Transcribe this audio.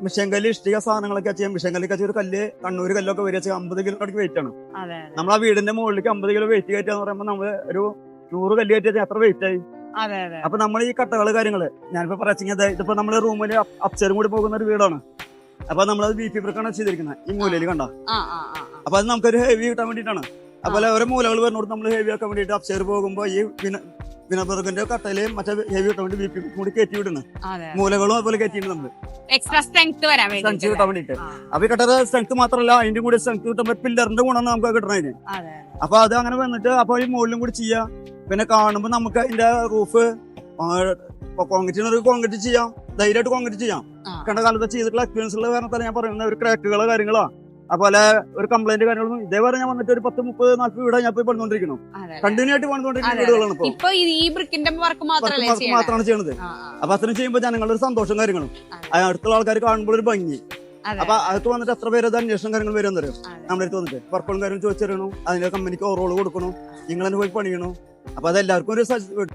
Mission കല്ല് ഇഷ്ടിക സാധനങ്ങളൊക്കെ ചെയ്യാം. മിഷൻ കല്ലൊക്കെ ഒരു കല്ല് കണ്ണൂര് കല്ലൊക്കെ വരിക 50 കിലോ അടുക്ക് വെയിറ്റ് ആണ്. നമ്മൾ ആ വീടിന്റെ മുകളിലേക്ക് 50 കിലോ വെയിറ്റ് കയറ്റാന്ന് പറയുമ്പോൾ നമ്മള് ഒരു 100 കല്ല് കയറ്റി എത്ര വെയിറ്റ് ആയി. അപ്പൊ നമ്മൾ ഈ കട്ടകള് കാര്യങ്ങള് ഞാനിപ്പോ പറയുന്നത് ഇതിപ്പോ നമ്മള് റൂമില് അപ്സ്റ്റേറും കൂടി പോകുന്ന ഒരു വീടാണ്. അപ്പൊ നമ്മളത് ബീഫ് ബ്രിക്കാണ് ചെയ്തിരിക്കുന്നത് ഈ മൂലയിൽ കണ്ട. അപ്പൊ അത് നമുക്കൊരു ഹെവി കിട്ടാൻ വേണ്ടിയിട്ടാണ്. അതുപോലെ ഓരോ മൂലകൾ വരുന്നോട് നമ്മൾ ഹെവി ആക്കാൻ വേണ്ടിയിട്ട് അപ്സ്റ്റേർ പോകുമ്പോ ഈ വിനബർഗിന്റെ കട്ടയില് മറ്റേ ഹെവി കിട്ടാൻ വേണ്ടി ബീഫ് കൂടി കയറ്റി വിടുന്നു. മൂലകളും അതുപോലെ കയറ്റിയിട്ട് നമ്മള് സ്ട്രെങ്ത് കിട്ടാൻ വേണ്ടിട്ട്. അപ്പൊ ഈ കട്ടയുടെ സ്ട്രെങ്ത് മാത്രമല്ല അതിന്റെ കൂടി സ്ട്രെങ്ത് കിട്ടുമ്പോ പില്ലറിന്റെ ഗുണമാണ് നമുക്ക് കിട്ടണതിന്. അപ്പൊ അത് അങ്ങനെ വന്നിട്ട് അപ്പൊ ഈ മുകളിലും കൂടി ചെയ്യാം. പിന്നെ കാണുമ്പോ നമുക്ക് അതിന്റെ റൂഫ് കോൺക്രീറ്റ് ചെയ്യാം, ധൈര്യമായിട്ട് കോൺക്രീറ്റ് ചെയ്യാം. കണ്ട കാലത്ത് ചെയ്തിട്ടുള്ള എക്സ്പീരിയൻസ് ഉള്ള കാരണത്താണ് ഞാൻ പറയുന്നത്. ഒരു ക്രാക്കുകളോ കാര്യങ്ങളോ അതുപോലെ ഒരു കംപ്ലൈന്റ് കാര്യങ്ങളൊന്നും ഇതേപോലെ ഞാൻ വന്നിട്ട് ഒരു 10, 30, 40 വീടാണ് ഞാൻ പോയി പണിതുകൊണ്ടിരിക്കുന്നു. കണ്ടിന്യൂ ആയിട്ട് പണിതുകൊണ്ടിരിക്കുന്ന വീടുകളാണ് മാത്രമാണ് ചെയ്യണത്. അപ്പൊ അത്രയും ചെയ്യുമ്പോൾ ജനങ്ങളുടെ ഒരു സന്തോഷം കാര്യങ്ങളും അടുത്തുള്ള ആൾക്കാർ കാണുമ്പോൾ ഒരു ഭംഗി. അപ്പൊ അകത്ത് വന്നിട്ട് എത്ര പേര് അന്വേഷണം കാര്യങ്ങൾ വരും തരും നമ്മുടെ അടുത്ത് വന്നിട്ട് വർക്കുകളും കാര്യം ചോദിച്ചറിയണം. അതിന്റെ കമ്പനിക്ക് ഓറോള് കൊടുക്കണം, നിങ്ങൾ തന്നെ പോയി പണിയണം. അപ്പൊ അതെല്ലാവർക്കും ഒരു